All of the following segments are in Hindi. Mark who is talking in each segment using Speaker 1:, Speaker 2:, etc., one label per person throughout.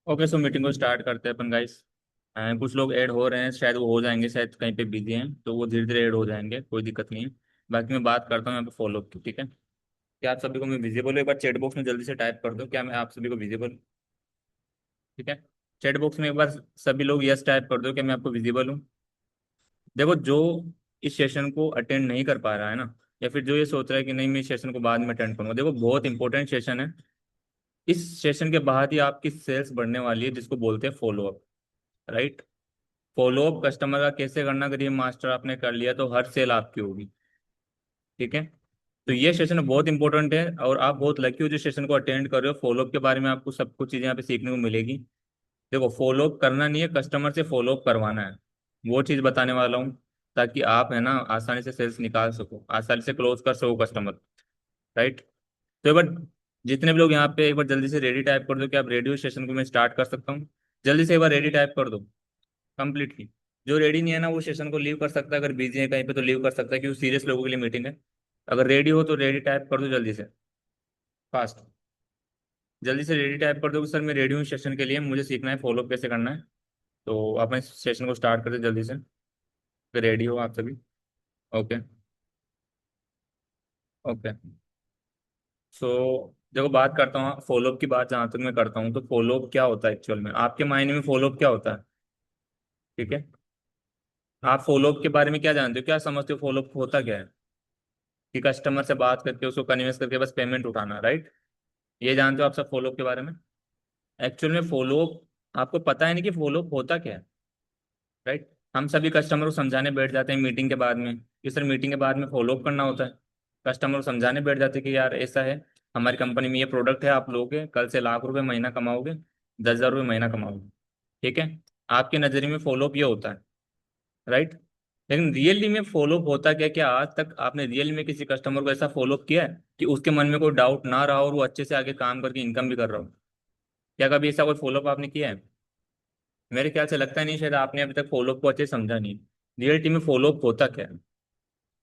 Speaker 1: ओके, सो मीटिंग को स्टार्ट करते हैं अपन गाइस। कुछ लोग ऐड हो रहे हैं, शायद वो हो जाएंगे, शायद कहीं पे बिजी हैं तो वो धीरे धीरे ऐड हो जाएंगे, कोई दिक्कत नहीं है। बाकी मैं बात करता हूँ यहाँ पे फॉलोअप की, ठीक है। क्या आप सभी को मैं विजिबल हूँ? एक बार चैट बॉक्स में जल्दी से टाइप कर दो, क्या मैं आप सभी को विजिबल हूँ? ठीक है। चैट बॉक्स में एक बार सभी लोग यस टाइप कर दो, क्या मैं आपको विजिबल हूँ? देखो, जो इस सेशन को अटेंड नहीं कर पा रहा है ना, या फिर जो ये सोच रहा है कि नहीं मैं इस सेशन को बाद में अटेंड करूंगा, देखो बहुत इंपॉर्टेंट सेशन है। इस सेशन के बाद ही आपकी सेल्स बढ़ने वाली है, जिसको बोलते हैं फॉलोअप। राइट। फॉलोअप कस्टमर का कैसे करना, अगर ये मास्टर आपने कर लिया तो हर सेल आपकी होगी। ठीक है। तो ये सेशन बहुत इंपॉर्टेंट है और आप बहुत लकी हो जो सेशन को अटेंड कर रहे हो। फॉलोअप के बारे में आपको सब कुछ चीज़ें यहाँ पे सीखने को मिलेगी। देखो, फॉलोअप करना नहीं है, कस्टमर से फॉलोअप करवाना है। वो चीज़ बताने वाला हूँ, ताकि आप है ना आसानी से सेल्स निकाल सको, आसानी से क्लोज कर सको कस्टमर। राइट। तो एक बार जितने भी लोग यहाँ पे, एक बार जल्दी से रेडी टाइप कर दो कि आप रेडियो सेशन को मैं स्टार्ट कर सकता हूँ। जल्दी से एक बार रेडी टाइप कर दो कंप्लीटली। जो रेडी नहीं है ना वो सेशन को लीव कर सकता है, अगर बिजी है कहीं पे तो लीव कर सकता है, क्योंकि सीरियस लोगों के लिए मीटिंग है। अगर रेडी हो तो रेडी टाइप कर दो जल्दी से, फास्ट। जल्दी से रेडी टाइप कर दो कि सर मैं रेडी हूँ सेशन के लिए, मुझे सीखना है फॉलोअप कैसे करना है। तो अपने सेशन को स्टार्ट कर दो जल्दी से, फिर रेडी हो आप सभी। ओके। ओके। सो देखो, बात करता हूँ फॉलोअप की। बात जहाँ तक मैं करता हूँ, तो फॉलोअप क्या होता है एक्चुअल में, आपके मायने में फॉलोअप क्या होता है? ठीक है। आप फॉलोअप के बारे में क्या जानते हो, क्या समझते हो फॉलोअप होता क्या है? कि कस्टमर से बात करके उसको कन्विंस करके बस पेमेंट उठाना, राइट? ये जानते हो आप सब फॉलोअप के बारे में? एक्चुअल में फॉलोअप, आपको पता है नहीं कि फॉलोअप होता क्या है। राइट। हम सभी कस्टमर को समझाने बैठ जाते हैं मीटिंग के बाद में कि सर मीटिंग के बाद में फॉलोअप करना होता है। कस्टमर को समझाने बैठ जाते हैं कि यार ऐसा है, हमारी कंपनी में ये प्रोडक्ट है, आप लोगे कल से लाख रुपए महीना कमाओगे, 10,000 रुपये महीना कमाओगे। ठीक है। आपके नज़रिए में फॉलोअप ये होता है। राइट। लेकिन रियली में फॉलोअप होता क्या, क्या आज तक आपने रियली में किसी कस्टमर को ऐसा फॉलोअप किया है कि उसके मन में कोई डाउट ना रहा और वो अच्छे से आगे काम करके इनकम भी कर रहा हो? क्या कभी ऐसा कोई फॉलोअप आपने किया है? मेरे ख्याल से लगता नहीं, शायद आपने अभी तक फॉलोअप को अच्छे से समझा नहीं। रियलिटी में फॉलोअप होता क्या है?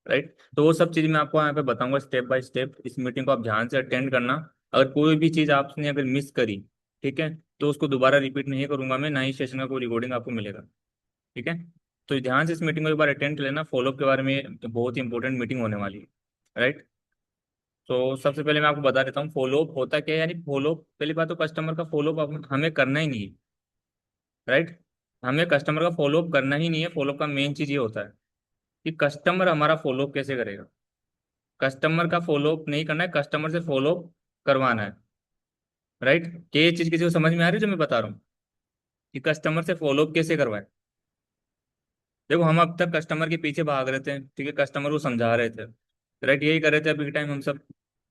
Speaker 1: राइट। तो वो सब चीज़ मैं आपको यहाँ पे बताऊंगा स्टेप बाय स्टेप। इस मीटिंग को आप ध्यान से अटेंड करना। अगर कोई भी चीज़ आपने अगर मिस करी, ठीक है, तो उसको दोबारा रिपीट नहीं करूंगा मैं, ना ही सेशन का कोई रिकॉर्डिंग आपको मिलेगा। ठीक है। तो ध्यान से इस मीटिंग को एक बार अटेंड कर लेना, फॉलोअप के बारे में बहुत ही इंपॉर्टेंट मीटिंग होने वाली है। राइट। तो सबसे पहले मैं आपको बता देता हूँ फॉलोअप होता क्या है। यानी फॉलोअप, पहली बात तो कस्टमर का फॉलोअप हमें करना ही नहीं है। राइट। हमें कस्टमर का फॉलोअप करना ही नहीं है। फॉलोअप का मेन चीज़ ये होता है कि कस्टमर हमारा फॉलोअप कैसे करेगा। कस्टमर का फॉलोअप नहीं करना है, कस्टमर से फॉलोअप करवाना है। राइट। क्या ये चीज़ किसी को समझ में आ रही है जो मैं बता रहा हूँ, कि कस्टमर से फॉलोअप कैसे करवाए? देखो, हम अब तक कस्टमर के पीछे भाग रहे थे, ठीक है, कस्टमर को समझा रहे थे। राइट, यही कर रहे थे अभी के टाइम हम सब,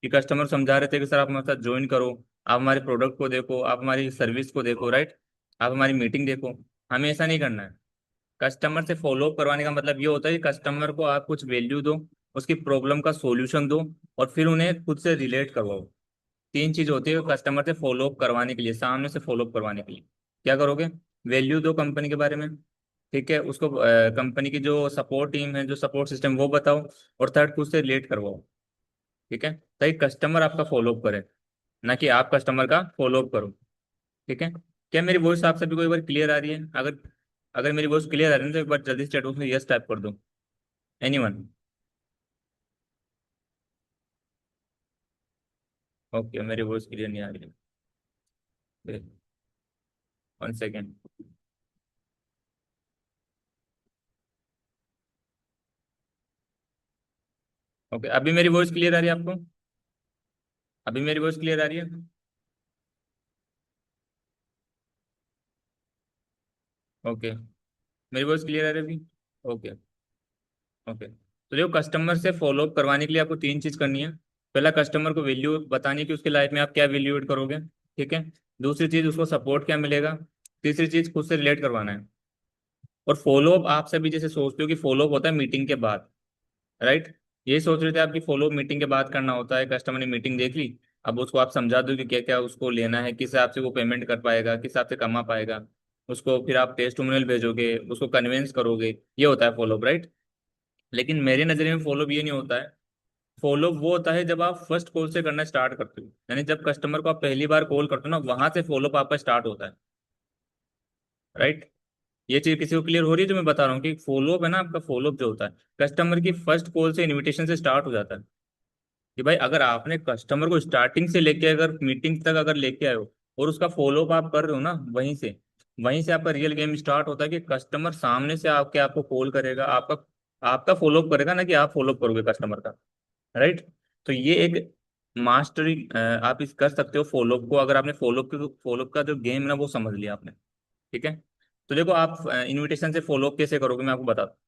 Speaker 1: कि कस्टमर समझा रहे थे कि सर आप हमारे साथ ज्वाइन करो, आप हमारे प्रोडक्ट को देखो, आप हमारी सर्विस को देखो, राइट, आप हमारी मीटिंग देखो। हमें ऐसा नहीं करना है। कस्टमर से फॉलोअप करवाने का मतलब ये होता है कि कस्टमर को आप कुछ वैल्यू दो, उसकी प्रॉब्लम का सॉल्यूशन दो, और फिर उन्हें खुद से रिलेट करवाओ। तीन चीज होती है कस्टमर से फॉलोअप करवाने के लिए, सामने से फॉलोअप करवाने के लिए। क्या करोगे? वैल्यू दो कंपनी के बारे में, ठीक है, उसको कंपनी की जो सपोर्ट टीम है, जो सपोर्ट सिस्टम, वो बताओ। और थर्ड, खुद से रिलेट करवाओ। ठीक है, ताकि कस्टमर आपका फॉलोअप करे, ना कि आप कस्टमर का फॉलोअप करो। ठीक है। क्या मेरी वॉइस आप सभी को एक बार क्लियर आ रही है? अगर अगर मेरी वॉइस क्लियर आ रही है तो एक बार जल्दी से चैट बॉक्स में यस टाइप कर दो। एनीवन? ओके, मेरी वॉइस क्लियर नहीं आ रही है। One second. ओके, अभी मेरी वॉइस क्लियर आ रही है आपको? अभी मेरी वॉइस क्लियर आ रही है? ओके, मेरी वॉइस क्लियर आ रही है अभी? ओके। ओके, तो देखो, कस्टमर से फॉलोअप करवाने के लिए आपको तीन चीज करनी है। पहला, कस्टमर को वैल्यू बतानी है कि उसके लाइफ में आप क्या वैल्यू एड करोगे। ठीक है। दूसरी चीज, उसको सपोर्ट क्या मिलेगा। तीसरी चीज, खुद से रिलेट करवाना है। और फॉलोअप आप सभी जैसे सोचते हो कि फॉलोअप होता है मीटिंग के बाद, राइट? ये सोच रहे थे आप कि फॉलोअप मीटिंग के बाद करना होता है, कस्टमर ने मीटिंग देख ली, अब उसको आप समझा दो कि क्या क्या उसको लेना है, किस हिसाब से वो पेमेंट कर पाएगा, किस हिसाब से कमा पाएगा। उसको फिर आप टेस्टिमोनियल भेजोगे, उसको कन्विंस करोगे, ये होता है फॉलोअप, राइट? लेकिन मेरे नजरिए में फॉलोअप ये नहीं होता है। फॉलोअप वो होता है जब आप फर्स्ट कॉल से करना स्टार्ट करते हो, यानी जब कस्टमर को आप पहली बार कॉल करते हो ना, वहां से फॉलोअप आपका स्टार्ट होता है। राइट। ये चीज किसी को क्लियर हो रही है जो मैं बता रहा हूँ कि फॉलोअप है ना, आपका फॉलोअप जो होता है कस्टमर की फर्स्ट कॉल से इनविटेशन से स्टार्ट हो जाता है। कि भाई अगर आपने कस्टमर को स्टार्टिंग से लेके अगर मीटिंग तक अगर लेके आए हो और उसका फॉलोअप आप कर रहे हो ना, वहीं से आपका रियल गेम स्टार्ट होता है कि कस्टमर सामने से आपके आपको कॉल करेगा, आपका आपका फॉलोअप करेगा ना कि आप फॉलोअप करोगे कस्टमर का। राइट। तो ये एक मास्टरी आप इस कर सकते हो फॉलोअप को, अगर आपने फॉलोअप का जो गेम है ना वो समझ लिया आपने। ठीक है। तो देखो आप इनविटेशन से फॉलोअप कैसे करोगे मैं आपको बताता हूँ।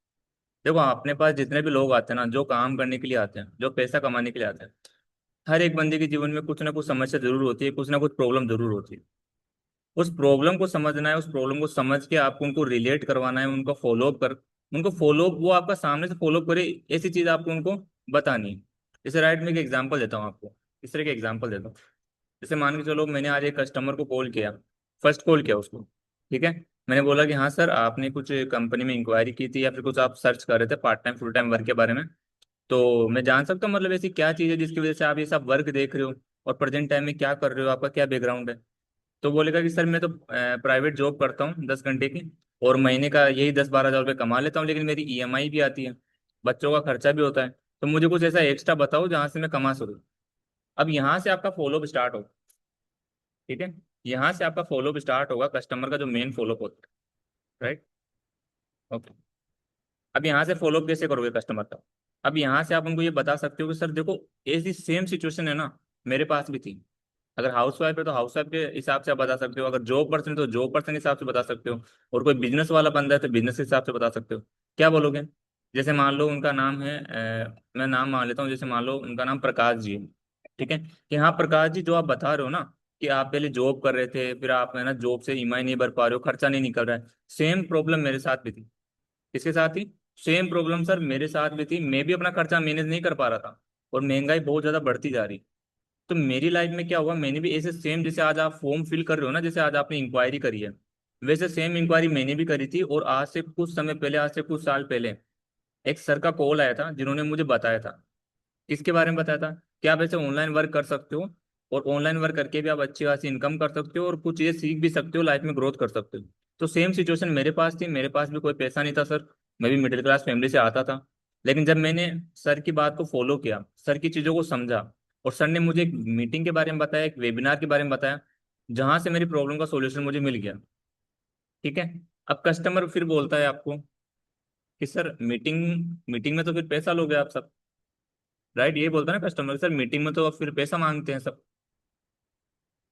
Speaker 1: देखो अपने पास जितने भी लोग आते हैं ना, जो काम करने के लिए आते हैं, जो पैसा कमाने के लिए आते हैं, हर एक बंदे के जीवन में कुछ ना कुछ समस्या जरूर होती है, कुछ ना कुछ प्रॉब्लम जरूर होती है। उस प्रॉब्लम को समझना है, उस प्रॉब्लम को समझ के आपको उनको रिलेट करवाना है, उनको फॉलोअप वो आपका सामने से फॉलोअप करे, ऐसी चीज आपको उनको बतानी है। जैसे राइट में एक एग्जांपल देता हूँ आपको, इस तरह के एग्जांपल देता हूँ। जैसे मान के चलो मैंने आज एक कस्टमर को कॉल किया, फर्स्ट कॉल किया उसको। ठीक है। मैंने बोला कि हाँ सर, आपने कुछ कंपनी में इंक्वायरी की थी या फिर कुछ आप सर्च कर रहे थे part time full time work के बारे में। तो मैं जान सकता हूँ मतलब ऐसी क्या चीज़ है जिसकी वजह से आप ये सब वर्क देख रहे हो, और प्रेजेंट टाइम में क्या कर रहे हो, आपका क्या बैकग्राउंड है। तो बोलेगा कि सर मैं तो प्राइवेट जॉब करता हूँ 10 घंटे की, और महीने का यही 10-12 हज़ार रुपये कमा लेता हूँ, लेकिन मेरी ईएमआई भी आती है, बच्चों का खर्चा भी होता है। तो मुझे कुछ ऐसा एक्स्ट्रा बताओ जहाँ से मैं कमा सकूँ। अब यहाँ से आपका फॉलोअप स्टार्ट हो। ठीक है। यहाँ से आपका फॉलोअप स्टार्ट होगा, कस्टमर का जो मेन फॉलोअप होता है। राइट। ओके। अब यहाँ से फॉलोअप कैसे करोगे कस्टमर का। अब यहाँ से आप उनको ये बता सकते हो कि सर देखो, ऐसी सेम सिचुएशन है ना, मेरे पास भी थी। अगर हाउस वाइफ है तो हाउस वाइफ के हिसाब से आप बता सकते हो, अगर जॉब पर्सन है तो जॉब पर्सन के हिसाब से बता सकते हो, और कोई बिजनेस वाला बंदा है तो बिजनेस के हिसाब से बता सकते हो। क्या बोलोगे। जैसे मान लो उनका नाम है मैं नाम मान लेता हूँ, जैसे मान लो उनका नाम प्रकाश जी है। ठीक है। कि हाँ प्रकाश जी, जो आप बता रहे हो ना कि आप पहले जॉब कर रहे थे, फिर आप है ना जॉब से ईएमआई नहीं भर पा रहे हो, खर्चा नहीं निकल रहा है, सेम प्रॉब्लम मेरे साथ भी थी। किसके साथ थी। सेम प्रॉब्लम सर मेरे साथ भी थी, मैं भी अपना खर्चा मैनेज नहीं कर पा रहा था, और महंगाई बहुत ज्यादा बढ़ती जा रही। तो मेरी लाइफ में क्या हुआ, मैंने भी ऐसे सेम, जैसे आज आप फॉर्म फिल कर रहे हो ना, जैसे आज आपने इंक्वायरी करी है, वैसे सेम इंक्वायरी मैंने भी करी थी। और आज से कुछ समय पहले, आज से कुछ साल पहले एक सर का कॉल आया था जिन्होंने मुझे बताया था। किसके बारे में बताया था कि आप ऐसे ऑनलाइन वर्क कर सकते हो, और ऑनलाइन वर्क करके भी आप अच्छी खासी इनकम कर सकते हो, और कुछ चीजें सीख भी सकते हो, लाइफ में ग्रोथ कर सकते हो। तो सेम सिचुएशन मेरे पास थी, मेरे पास भी कोई पैसा नहीं था सर, मैं भी मिडिल क्लास फैमिली से आता था। लेकिन जब मैंने सर की बात को फॉलो किया, सर की चीज़ों को समझा, और सर ने मुझे एक मीटिंग के बारे में बताया, एक वेबिनार के बारे में बताया, जहां से मेरी प्रॉब्लम का सोल्यूशन मुझे मिल गया। ठीक है। अब कस्टमर फिर बोलता है आपको कि सर मीटिंग मीटिंग में तो फिर पैसा लोगे आप सब। राइट। ये बोलता है ना कस्टमर, सर मीटिंग में तो अब फिर पैसा मांगते हैं सब।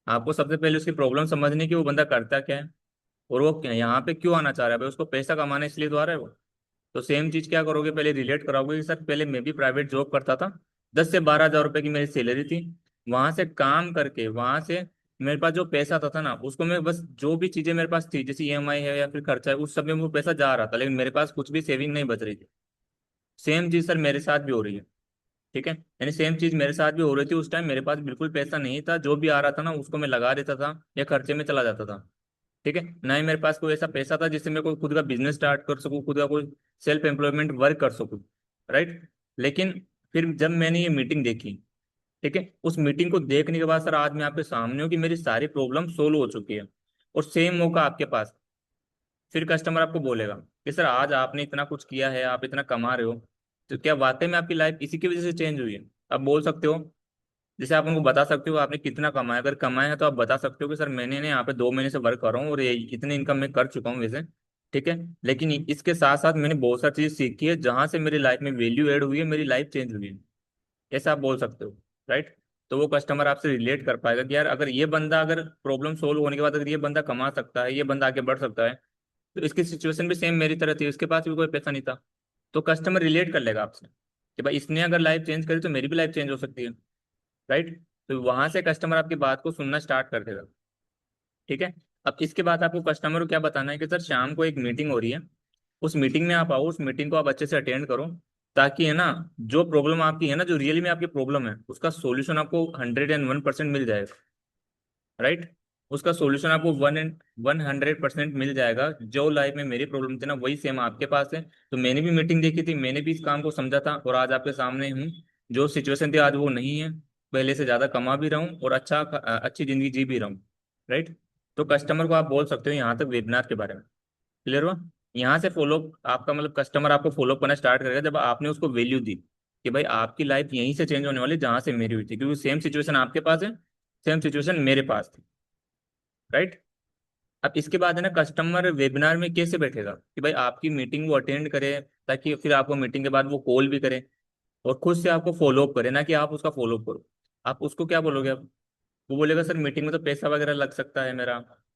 Speaker 1: आपको सबसे पहले उसकी प्रॉब्लम समझने की, वो बंदा करता क्या है, और वो यहाँ पे क्यों आना चाह रहा है, भाई उसको पैसा कमाने इसलिए तो आ रहा है वो। तो सेम चीज क्या करोगे, पहले रिलेट कराओगे कि सर पहले मैं भी प्राइवेट जॉब करता था, 10 से 12 हज़ार रुपए की मेरी सैलरी थी, वहां से काम करके, वहां से मेरे पास जो पैसा था ना, उसको मैं बस जो भी चीजें मेरे पास थी, जैसे ईएमआई है या फिर खर्चा है, उस सब में वो पैसा जा रहा था, लेकिन मेरे पास कुछ भी सेविंग नहीं बच रही थी। सेम चीज सर मेरे साथ भी हो रही है। ठीक है। यानी सेम चीज मेरे साथ भी हो रही थी, उस टाइम मेरे पास बिल्कुल पैसा नहीं था, जो भी आ रहा था ना उसको मैं लगा देता था या खर्चे में चला जाता था। ठीक है। ना ही मेरे पास कोई ऐसा पैसा था जिससे मैं कोई खुद का बिजनेस स्टार्ट कर सकूं, खुद का कोई सेल्फ एम्प्लॉयमेंट वर्क कर सकूं। राइट। लेकिन फिर जब मैंने ये मीटिंग देखी, ठीक है, उस मीटिंग को देखने के बाद सर आज मैं आपके सामने हूँ कि मेरी सारी प्रॉब्लम सोल्व हो चुकी है, और सेम मौका आपके पास। फिर कस्टमर आपको बोलेगा कि सर आज आपने इतना कुछ किया है, आप इतना कमा रहे हो, तो क्या वाकई में आपकी लाइफ इसी की वजह से चेंज हुई है। आप बोल सकते हो, जैसे आप उनको बता सकते हो आपने कितना कमाया, अगर कमाया है तो आप बता सकते हो कि सर मैंने ना यहाँ पे 2 महीने से वर्क कर रहा हूँ, और ये इतनी इनकम मैं कर चुका हूँ वैसे। ठीक है। लेकिन इसके साथ साथ मैंने बहुत सारी चीज़ सीखी है जहाँ से मेरी लाइफ में वैल्यू ऐड हुई है, मेरी लाइफ चेंज हुई है। ऐसा आप बोल सकते हो। राइट। तो वो कस्टमर आपसे रिलेट कर पाएगा कि यार अगर ये बंदा, अगर प्रॉब्लम सोल्व होने के बाद अगर ये बंदा कमा सकता है, ये बंदा आगे बढ़ सकता है, तो इसकी सिचुएशन भी सेम मेरी तरह थी, इसके पास भी कोई पैसा नहीं था। तो कस्टमर रिलेट कर लेगा आपसे कि भाई इसने अगर लाइफ चेंज करी तो मेरी भी लाइफ चेंज हो सकती है। राइट। तो वहां से कस्टमर आपकी बात को सुनना स्टार्ट कर देगा। ठीक है। अब इसके बाद आपको कस्टमर को क्या बताना है कि सर शाम को एक मीटिंग हो रही है, उस मीटिंग में आप आओ, उस मीटिंग को आप अच्छे से अटेंड करो, ताकि है ना जो प्रॉब्लम आपकी है ना, जो रियली में आपकी प्रॉब्लम है, उसका सोल्यूशन आपको 101% मिल जाएगा। राइट। उसका सॉल्यूशन आपको 100% मिल जाएगा। जो लाइफ में मेरी प्रॉब्लम थी ना, वही सेम आपके पास है। तो मैंने भी मीटिंग देखी थी, मैंने भी इस काम को समझा था, और आज आपके सामने हूँ। जो सिचुएशन थी आज वो नहीं है, पहले से ज्यादा कमा भी रहा हूँ, और अच्छी जिंदगी जी भी रहा हूँ। राइट। तो कस्टमर को आप बोल सकते हो यहाँ तक वेबिनार के बारे में। क्लियर हुआ? यहाँ से फॉलो आपका मतलब कस्टमर आपको फॉलो करना स्टार्ट करेगा जब आपने उसको वैल्यू दी कि भाई आपकी लाइफ यहीं से चेंज होने वाली है जहाँ से मेरी हुई थी, क्योंकि सेम सिचुएशन आपके पास है, सेम सिचुएशन मेरे पास थी। राइट? अब इसके बाद है ना, कस्टमर वेबिनार में कैसे बैठेगा कि भाई आपकी मीटिंग वो अटेंड करे, ताकि फिर आपको मीटिंग के बाद वो कॉल भी करे और खुद से आपको फॉलो अप करे, ना कि आप उसका फॉलो अप करो। आप उसको क्या बोलोगे अब? वो बोलेगा सर मीटिंग में तो पैसा वगैरह लग सकता है मेरा,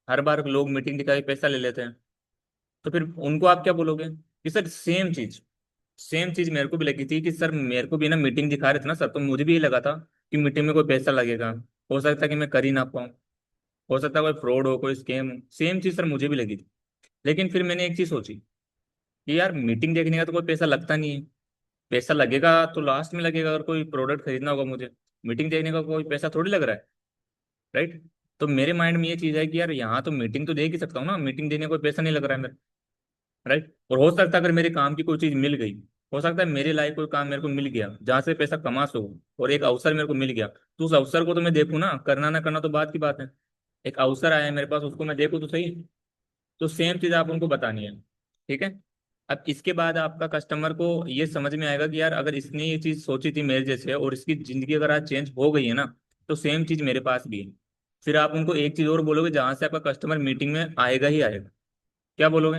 Speaker 1: हर बार लोग मीटिंग दिखा के पैसा ले लेते हैं। तो फिर उनको आप क्या बोलोगे कि सर सेम चीज मेरे को भी लगी थी कि सर मेरे को भी ना मीटिंग दिखा रहे थे ना सर, तो मुझे भी ये लगा था कि मीटिंग में कोई पैसा लगेगा, हो सकता है कि मैं कर ही ना पाऊँ, हो सकता है कोई फ्रॉड हो, कोई स्कैम हो। सेम चीज सर मुझे भी लगी थी। लेकिन फिर मैंने एक चीज सोची कि यार मीटिंग देखने का तो कोई पैसा लगता नहीं है, पैसा लगेगा तो लास्ट में लगेगा अगर कोई प्रोडक्ट खरीदना होगा मुझे, मीटिंग देखने का कोई पैसा थोड़ी लग रहा है। राइट? तो मेरे माइंड में ये चीज है कि यार यहाँ तो मीटिंग तो देख ही सकता हूँ ना, मीटिंग देने का कोई पैसा नहीं लग रहा है मेरा। राइट? और हो सकता है अगर मेरे काम की कोई चीज मिल गई, हो सकता है मेरे लायक कोई काम मेरे को मिल गया जहां से पैसा कमा सको, और एक अवसर मेरे को मिल गया, तो उस अवसर को तो मैं देखूँ ना, करना ना करना तो बात की बात है। एक अवसर आया है मेरे पास, उसको मैं देखूँ तो सही। तो सेम चीज आप उनको बतानी है। ठीक है? अब इसके बाद आपका कस्टमर को ये समझ में आएगा कि यार अगर इसने ये चीज सोची थी मेरे जैसे और इसकी जिंदगी अगर आज चेंज हो गई है ना, तो सेम चीज मेरे पास भी है। फिर आप उनको एक चीज और बोलोगे जहां से आपका कस्टमर मीटिंग में आएगा ही आएगा। क्या बोलोगे?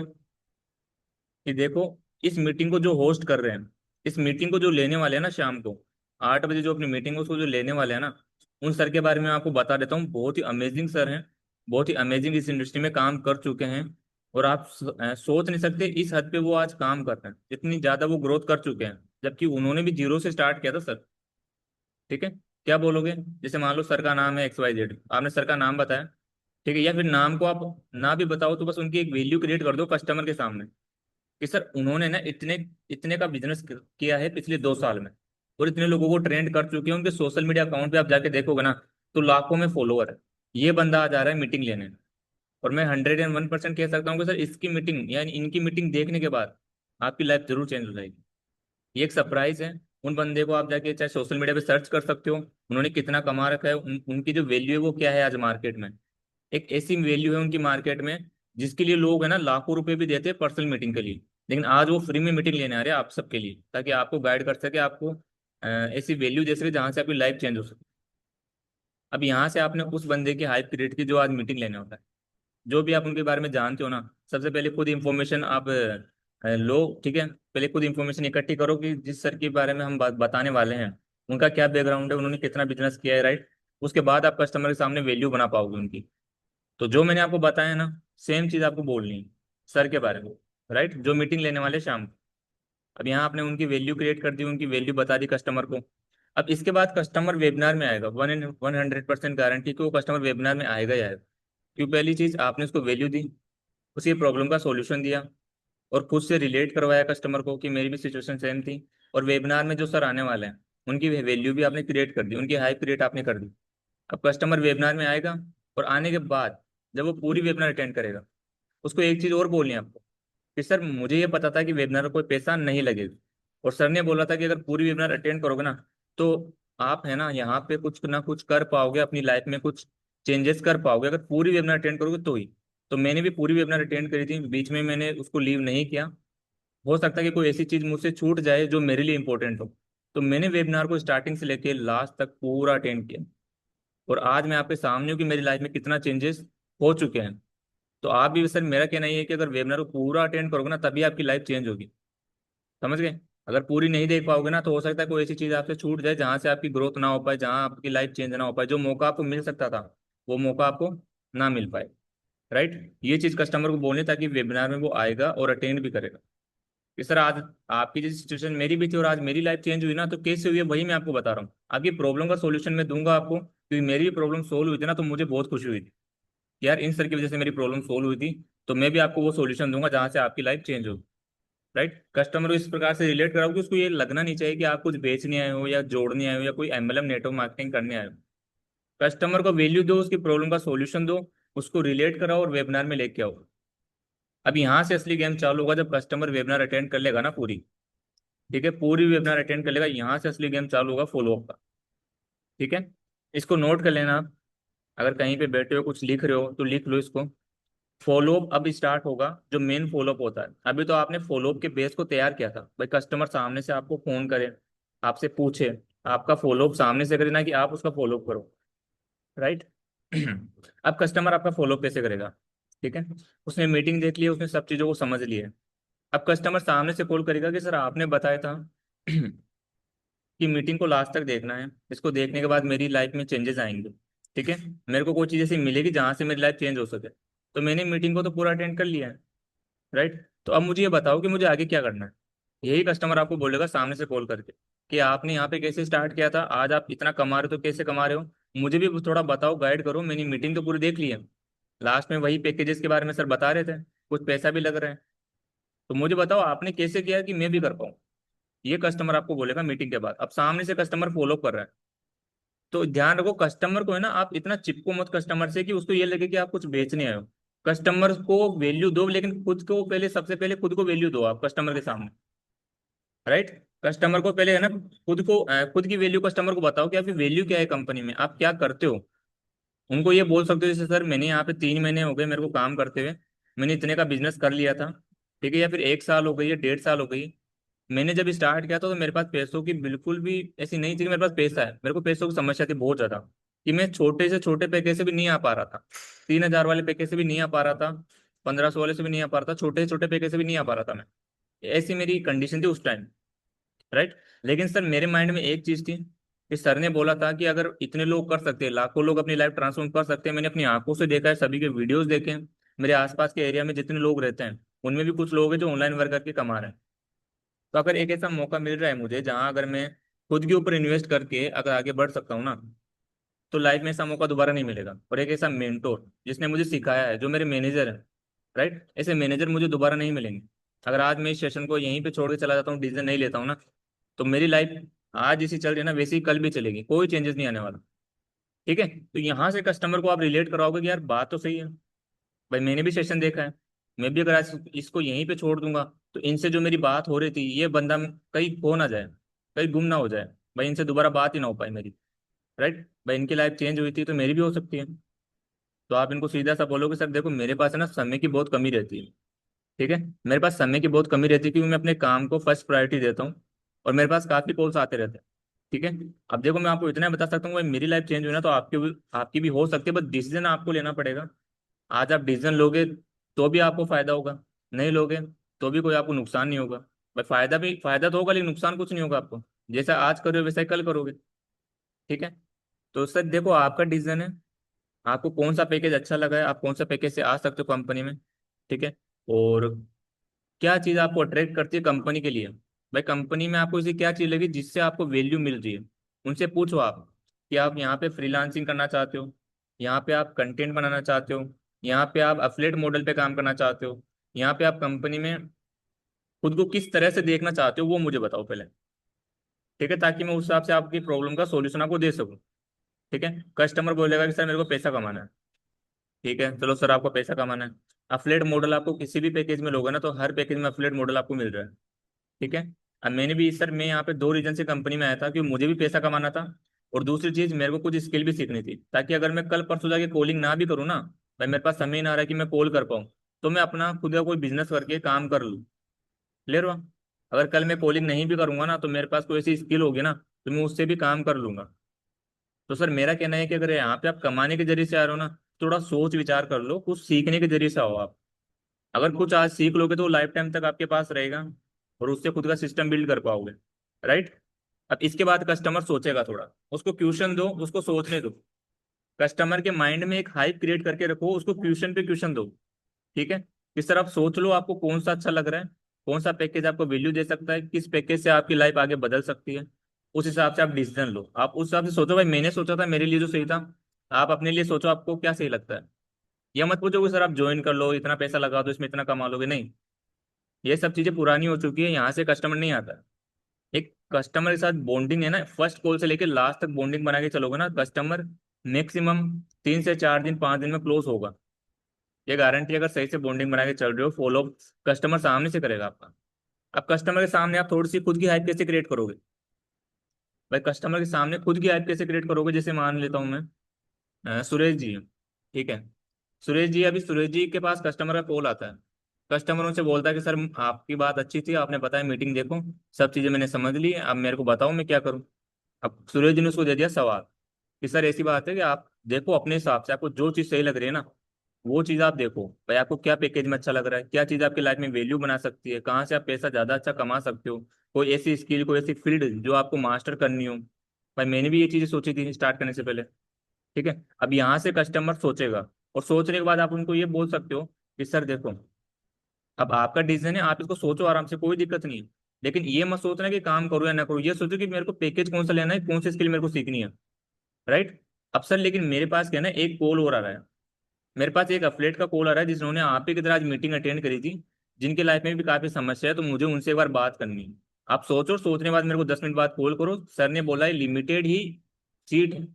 Speaker 1: कि देखो, इस मीटिंग को जो होस्ट कर रहे हैं, इस मीटिंग को जो लेने वाले हैं ना शाम को 8 बजे, जो अपनी मीटिंग है उसको जो लेने वाले हैं ना, उन सर के बारे में आपको बता देता हूँ। बहुत ही अमेजिंग सर हैं, बहुत ही अमेजिंग इस इंडस्ट्री में काम कर चुके हैं। और आप सोच नहीं सकते इस हद पे वो आज काम कर रहे हैं, इतनी ज्यादा वो ग्रोथ कर चुके हैं, जबकि उन्होंने भी जीरो से स्टार्ट किया था सर। ठीक है? क्या बोलोगे? जैसे मान लो सर का नाम है XYZ, आपने सर का नाम बताया, ठीक है, या फिर नाम को आप ना भी बताओ तो बस उनकी एक वैल्यू क्रिएट कर दो कस्टमर के सामने कि सर उन्होंने ना इतने इतने का बिजनेस किया है पिछले 2 साल में, और इतने लोगों को ट्रेंड कर चुके हैं। उनके सोशल मीडिया अकाउंट पे आप जाके देखोगे ना, तो लाखों में फॉलोअर है। ये बंदा आ जा रहा है मीटिंग लेने, और मैं 101% कह सकता हूँ कि सर इसकी मीटिंग यानी इनकी मीटिंग देखने के बाद आपकी लाइफ जरूर चेंज हो जाएगी। ये एक सरप्राइज है। उन बंदे को आप जाके चाहे सोशल मीडिया पे सर्च कर सकते हो, उन्होंने कितना कमा रखा है, उनकी जो वैल्यू है वो क्या है आज मार्केट में। एक ऐसी वैल्यू है उनकी मार्केट में जिसके लिए लोग है ना लाखों रुपए भी देते हैं पर्सनल मीटिंग के लिए, लेकिन आज वो फ्री में मीटिंग लेने आ रहे हैं आप सबके लिए, ताकि आपको गाइड कर सके, आपको ऐसी वैल्यू दे सके जहां से आपकी लाइफ चेंज हो सके। अब यहाँ से आपने उस बंदे की हाइप क्रिएट की जो आज मीटिंग लेने होता है। जो भी आप उनके बारे में जानते हो ना, सबसे पहले खुद इंफॉर्मेशन आप लो। ठीक है? पहले खुद इंफॉर्मेशन इकट्ठी करो कि जिस सर के बारे में हम बताने वाले हैं उनका क्या बैकग्राउंड है, उन्होंने कितना बिजनेस किया है। राइट? उसके बाद आप कस्टमर के सामने वैल्यू बना पाओगे उनकी। तो जो मैंने आपको बताया ना, सेम चीज आपको बोलनी है सर के बारे में। राइट? जो मीटिंग लेने वाले शाम को। अब यहाँ आपने उनकी वैल्यू क्रिएट कर दी, उनकी वैल्यू बता दी कस्टमर को। अब इसके बाद कस्टमर वेबिनार में आएगा, 100% गारंटी कि वो कस्टमर वेबिनार में आएगा ही आएगा। क्यों? पहली चीज आपने उसको वैल्यू दी, उसकी प्रॉब्लम का सॉल्यूशन दिया, और खुद से रिलेट करवाया कस्टमर को कि मेरी भी सिचुएशन सेम थी। और वेबिनार में जो सर आने वाले हैं उनकी वैल्यू भी आपने क्रिएट कर दी, उनकी हाइप क्रिएट आपने कर दी। अब कस्टमर वेबिनार में आएगा, और आने के बाद जब वो पूरी वेबिनार अटेंड करेगा, उसको एक चीज और बोलनी है आपको कि सर मुझे ये पता था कि वेबिनार का कोई पैसा नहीं लगेगा, और सर ने बोला था कि अगर पूरी वेबिनार अटेंड करोगे ना, तो आप है ना यहाँ पे कुछ ना कुछ कर पाओगे, अपनी लाइफ में कुछ चेंजेस कर पाओगे अगर पूरी वेबिनार अटेंड करोगे तो ही। तो मैंने भी पूरी वेबिनार अटेंड करी थी, बीच में मैंने उसको लीव नहीं किया। हो सकता है कि कोई ऐसी चीज मुझसे छूट जाए जो मेरे लिए इंपॉर्टेंट हो, तो मैंने वेबिनार को स्टार्टिंग से लेके लास्ट तक पूरा अटेंड किया। और आज मैं आपके सामने हूँ कि मेरी लाइफ में कितना चेंजेस हो चुके हैं। तो आप भी सर, मेरा कहना ये है कि अगर वेबिनार को पूरा अटेंड करोगे ना तभी आपकी लाइफ चेंज होगी। समझ गए? अगर पूरी नहीं देख पाओगे ना, तो हो सकता है कोई ऐसी चीज आपसे छूट जाए जहां से आपकी ग्रोथ ना हो पाए, जहां आपकी लाइफ चेंज ना हो पाए, जो मौका आपको मिल सकता था वो मौका आपको ना मिल पाए। राइट? ये चीज कस्टमर को बोलनी, ताकि वेबिनार में वो आएगा और अटेंड भी करेगा कि सर आज आपकी जैसी सिचुएशन मेरी भी थी और आज मेरी लाइफ चेंज हुई ना, तो कैसे हुई है वही मैं आपको बता रहा हूँ। आपकी प्रॉब्लम का सोल्यूशन मैं दूंगा आपको, क्योंकि मेरी भी प्रॉब्लम सोल्व हुई थी ना, तो मुझे बहुत खुशी हुई थी यार, इन सर की वजह से मेरी प्रॉब्लम सोल्व हुई थी। तो मैं भी आपको वो सॉल्यूशन दूंगा जहां से आपकी लाइफ चेंज हो। राइट? कस्टमर को इस प्रकार से रिलेट कराओ कि उसको ये लगना नहीं चाहिए कि आप कुछ बेचने आए हो या जोड़ने आए हो या कोई MLM नेटवर्क मार्केटिंग करने आए हो। कस्टमर को वैल्यू दो, उसकी प्रॉब्लम का सॉल्यूशन दो, उसको रिलेट कराओ और वेबिनार में लेके आओ। अब यहाँ से असली गेम चालू होगा जब कस्टमर वेबिनार अटेंड कर लेगा ना पूरी। ठीक है? पूरी वेबिनार अटेंड कर लेगा, यहाँ से असली गेम चालू होगा फॉलोअप का। ठीक है? इसको नोट कर लेना आप। अगर कहीं पे बैठे हो कुछ लिख रहे हो तो लिख लो इसको। फॉलोअप अब स्टार्ट होगा, जो मेन फॉलोअप होता है। अभी तो आपने फॉलोअप के बेस को तैयार किया था भाई, कस्टमर सामने से आपको फोन करे, आपसे पूछे, आपका फॉलोअप सामने से करे, ना कि आप उसका फॉलोअप करो। राइट। अब कस्टमर आपका फॉलोअप कैसे करेगा? ठीक है, उसने मीटिंग देख ली है, उसने सब चीज़ों को समझ लिया है। अब कस्टमर सामने से कॉल करेगा कि सर आपने बताया था कि मीटिंग को लास्ट तक देखना है, इसको देखने के बाद मेरी लाइफ में चेंजेस आएंगे। ठीक है, मेरे को कोई चीज़ ऐसी मिलेगी जहाँ से मेरी लाइफ चेंज हो सके। तो मैंने मीटिंग को तो पूरा अटेंड कर लिया है। राइट, तो अब मुझे ये बताओ कि मुझे आगे क्या करना है। यही कस्टमर आपको बोलेगा सामने से कॉल करके कि आपने यहाँ पे कैसे स्टार्ट किया था, आज आप इतना कमा रहे हो तो कैसे कमा रहे हो, मुझे भी थोड़ा बताओ, गाइड करो। मैंने मीटिंग तो पूरी देख ली है, लास्ट में वही पैकेजेस के बारे में सर बता रहे थे, कुछ पैसा भी लग रहा है। तो मुझे बताओ आपने कैसे किया कि मैं भी कर पाऊँ। ये कस्टमर आपको बोलेगा मीटिंग के बाद। अब सामने से कस्टमर फॉलो कर रहा है, तो ध्यान रखो कस्टमर को है ना, आप इतना चिपको मत कस्टमर से कि उसको ये लगे कि आप कुछ बेचने आए हो। कस्टमर को वैल्यू दो, लेकिन खुद को पहले, सबसे पहले खुद को वैल्यू दो आप कस्टमर के सामने। राइट, कस्टमर को पहले है ना, खुद को खुद की वैल्यू कस्टमर को बताओ कि आपकी वैल्यू क्या है कंपनी में, आप क्या करते हो। उनको ये बोल सकते हो जैसे सर मैंने यहाँ पे 3 महीने हो गए मेरे को काम करते हुए, मैंने इतने का बिजनेस कर लिया था। ठीक है, या फिर 1 साल हो गई या 1.5 साल हो गई। मैंने जब स्टार्ट किया था तो मेरे पास पैसों की बिल्कुल भी ऐसी नहीं थी कि मेरे पास पैसा है, मेरे को पैसों की समस्या थी बहुत ज्यादा, कि मैं छोटे से छोटे पैकेज से भी नहीं आ पा रहा था। 3,000 वाले पैकेज से भी नहीं आ पा रहा था, 1,500 वाले से भी नहीं आ पा रहा था, छोटे से छोटे पैकेज से भी नहीं आ पा रहा था मैं। ऐसी मेरी कंडीशन थी उस टाइम। राइट, लेकिन सर मेरे माइंड में एक चीज थी कि सर ने बोला था कि अगर इतने लोग कर सकते हैं, लाखों लोग अपनी लाइफ ट्रांसफॉर्म कर सकते हैं, मैंने अपनी आंखों से देखा है, सभी के वीडियोस देखे हैं। मेरे आसपास के एरिया में जितने लोग रहते हैं उनमें भी कुछ लोग हैं जो ऑनलाइन वर्क करके कमा रहे हैं। तो अगर एक ऐसा मौका मिल रहा है मुझे जहां अगर मैं खुद के ऊपर इन्वेस्ट करके अगर आगे बढ़ सकता हूँ ना, तो लाइफ में ऐसा मौका दोबारा नहीं मिलेगा। और एक ऐसा मेंटोर जिसने मुझे सिखाया है, जो मेरे मैनेजर है, राइट, ऐसे मैनेजर मुझे दोबारा नहीं मिलेंगे। अगर आज मैं इस सेशन को यहीं पे छोड़ के चला जाता हूँ, डिसीजन नहीं लेता हूँ ना, तो मेरी लाइफ आज जैसी चल रही है ना वैसी ही कल भी चलेगी, कोई चेंजेस नहीं आने वाला। ठीक है, तो यहाँ से कस्टमर को आप रिलेट कराओगे कि यार बात तो सही है, भाई मैंने भी सेशन देखा है। मैं भी अगर आज इसको यहीं पे छोड़ दूंगा तो इनसे जो मेरी बात हो रही थी, ये बंदा कहीं खो ना जाए, कहीं गुम ना हो जाए, भाई इनसे दोबारा बात ही ना हो पाए मेरी। राइट, भाई इनकी लाइफ चेंज हुई थी तो मेरी भी हो सकती है। तो आप इनको सीधा सा बोलोगे सर देखो मेरे पास है ना समय की बहुत कमी रहती है। ठीक है, मेरे पास समय की बहुत कमी रहती है क्योंकि मैं अपने काम को फर्स्ट प्रायोरिटी देता हूँ, और मेरे पास काफी कॉल्स आते रहते हैं। ठीक है, अब देखो मैं आपको इतना बता सकता हूँ भाई, मेरी लाइफ चेंज हुई ना तो आपकी भी हो सकती है, बस डिसीजन आपको लेना पड़ेगा। आज आप डिसीजन लोगे तो भी आपको फायदा होगा, नहीं लोगे तो भी कोई आपको नुकसान नहीं होगा। भाई फायदा तो होगा लेकिन नुकसान कुछ नहीं होगा आपको। जैसा आज करोगे वैसा ही कल करोगे। ठीक है, तो सर देखो आपका डिसीजन है, आपको कौन सा पैकेज अच्छा लगा है, आप कौन सा पैकेज से आ सकते हो कंपनी में। ठीक है, और क्या चीज़ आपको अट्रैक्ट करती है कंपनी के लिए। भाई कंपनी में आपको ऐसी क्या चीज़ लगी जिससे आपको वैल्यू मिल रही है, उनसे पूछो आप कि आप यहाँ पे फ्रीलांसिंग करना चाहते हो, यहाँ पे आप कंटेंट बनाना चाहते हो, यहाँ पे आप अफिलिएट मॉडल पे काम करना चाहते हो, यहाँ पे आप कंपनी में खुद को किस तरह से देखना चाहते हो, वो मुझे बताओ पहले। ठीक है, ताकि मैं उस हिसाब से आपकी प्रॉब्लम का सॉल्यूशन आपको दे सकूँ। ठीक है, कस्टमर बोलेगा कि सर मेरे को पैसा कमाना है। ठीक है, चलो सर आपको पैसा कमाना है, अफिलिएट मॉडल आपको किसी भी पैकेज में लोगे ना तो हर पैकेज में अफिलिएट मॉडल आपको मिल रहा है। ठीक है, अब मैंने भी सर, मैं यहाँ पे 2 रीजन से कंपनी में आया था कि मुझे भी पैसा कमाना था, और दूसरी चीज मेरे को कुछ स्किल भी सीखनी थी, ताकि अगर मैं कल परसों जाके कॉलिंग ना भी करूँ ना, भाई मेरे पास समय ना आ रहा है कि मैं कॉल कर पाऊँ, तो मैं अपना खुद का कोई बिजनेस करके काम कर लूँ। क्लियर हुआ? अगर कल मैं कॉलिंग नहीं भी करूंगा ना तो मेरे पास कोई ऐसी स्किल होगी ना तो मैं उससे भी काम कर लूंगा। तो सर मेरा कहना है कि अगर यहाँ पे आप कमाने के जरिए से आ रहे हो ना, थोड़ा सोच विचार कर लो, कुछ सीखने के जरिए से आओ आप। अगर कुछ आज सीख लोगे तो वो लाइफ टाइम तक आपके पास रहेगा, और उससे खुद का सिस्टम बिल्ड कर पाओगे। राइट, अब इसके बाद कस्टमर सोचेगा, थोड़ा उसको क्वेश्चन दो, उसको सोचने दो। कस्टमर के माइंड में एक हाइप क्रिएट करके रखो, उसको क्वेश्चन पे क्वेश्चन दो। ठीक है, इस तरह आप सोच लो आपको कौन सा अच्छा लग रहा है, कौन सा पैकेज आपको वैल्यू दे सकता है, किस पैकेज से आपकी लाइफ आगे बदल सकती है। उस हिसाब से आप डिसीजन लो, आप उस हिसाब से सोचो भाई मैंने सोचा था मेरे लिए जो सही था। आप अपने लिए सोचो आपको क्या सही लगता है। यह मत पूछो कि सर आप ज्वाइन कर लो, इतना पैसा लगा दो, इसमें इतना कमा लोगे, नहीं। ये सब चीजें पुरानी हो चुकी है, यहाँ से कस्टमर नहीं आता। एक कस्टमर के साथ बॉन्डिंग है ना, फर्स्ट कॉल से लेकर लास्ट तक बॉन्डिंग बना के चलोगे ना, कस्टमर मैक्सिमम 3 से 4 दिन 5 दिन में क्लोज होगा। ये गारंटी, अगर सही से बॉन्डिंग बना के चल रहे हो, फॉलो कस्टमर सामने से करेगा आपका। अब कस्टमर के सामने आप थोड़ी सी खुद की हाइप कैसे क्रिएट करोगे? भाई कस्टमर के सामने खुद की हाइप कैसे क्रिएट करोगे, जैसे मान लेता हूँ मैं, सुरेश जी। ठीक है। सुरेश जी, अभी सुरेश जी के पास कस्टमर का कॉल आता है। कस्टमर उनसे बोलता है कि सर आपकी बात अच्छी थी, आपने बताया मीटिंग देखो, सब चीज़ें मैंने समझ ली, अब मेरे को बताओ मैं क्या करूँ। अब सूरज जी ने उसको दे दिया सवाल कि सर ऐसी बात है कि आप देखो अपने हिसाब से, आपको जो चीज़ सही लग रही है ना वो चीज़ आप देखो भाई, आपको क्या पैकेज में अच्छा लग रहा है, क्या चीज़ आपकी लाइफ में वैल्यू बना सकती है, कहाँ से आप पैसा ज़्यादा अच्छा कमा सकते हो, कोई ऐसी स्किल, कोई ऐसी फील्ड जो आपको मास्टर करनी हो। भाई मैंने भी ये चीज़ें सोची थी स्टार्ट करने से पहले। ठीक है। अब यहाँ से कस्टमर सोचेगा, और सोचने के बाद आप उनको ये बोल सकते हो कि सर देखो, अब आपका डिसीजन है, आप इसको सोचो आराम से, कोई दिक्कत नहीं है। लेकिन ये मत सोचना कि काम करो या ना करो, ये सोचो कि मेरे को पैकेज कौन सा लेना है, कौन सी स्किल मेरे को सीखनी है। राइट। अब सर लेकिन मेरे पास क्या है ना, एक कॉल और आ रहा है। मेरे पास एक अफलेट का कॉल आ रहा है जिन्होंने आप ही की तरह आज मीटिंग अटेंड करी थी, जिनके लाइफ में भी काफी समस्या है, तो मुझे उनसे एक बार बात करनी है। आप सोचो, सोचने के बाद मेरे को 10 मिनट बाद कॉल करो। सर ने बोला है लिमिटेड ही सीट है,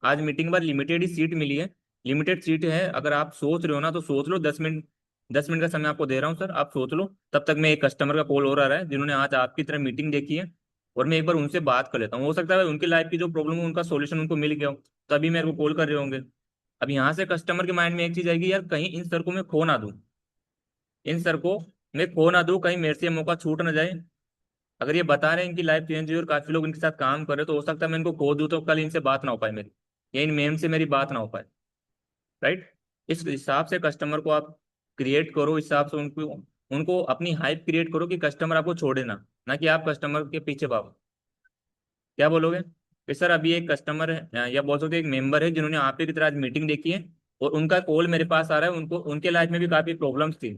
Speaker 1: आज मीटिंग के बाद लिमिटेड ही सीट मिली है, लिमिटेड सीट है, अगर आप सोच रहे हो ना तो सोच लो। 10 मिनट, 10 मिनट का समय आपको दे रहा हूँ सर, आप सोच लो। तब तक मैं एक कस्टमर का कॉल और आ रहा है जिन्होंने आज आपकी तरह मीटिंग देखी है, और मैं एक बार उनसे बात कर लेता हूँ, हो सकता है उनकी लाइफ की जो प्रॉब्लम है उनका सोल्यूशन उनको मिल गया हो, तभी मेरे को कॉल कर रहे होंगे। अब यहाँ से कस्टमर के माइंड में एक चीज आएगी, यार कहीं इन सर को मैं खो ना दूं, इन सर को मैं खो ना दूं, कहीं मेरे से ये मौका छूट ना जाए। अगर ये बता रहे हैं इनकी लाइफ चेंज हुई और काफी लोग इनके साथ काम कर रहे हैं, तो हो सकता है मैं इनको खो दूं तो कल इनसे बात ना हो पाए मेरी, या इन मेम से मेरी बात ना हो पाए। राइट। इस हिसाब से कस्टमर को आप क्रिएट करो, इस हिसाब से उनको उनको अपनी हाइप क्रिएट करो कि कस्टमर आपको छोड़े ना, ना कि आप कस्टमर के पीछे भागो। क्या बोलोगे कि सर अभी एक कस्टमर है, या बोल सकते हैं एक मेंबर है जिन्होंने आप ही की तरह आज मीटिंग देखी है, और उनका कॉल मेरे पास आ रहा है, उनको उनके लाइफ में भी काफी प्रॉब्लम्स थी।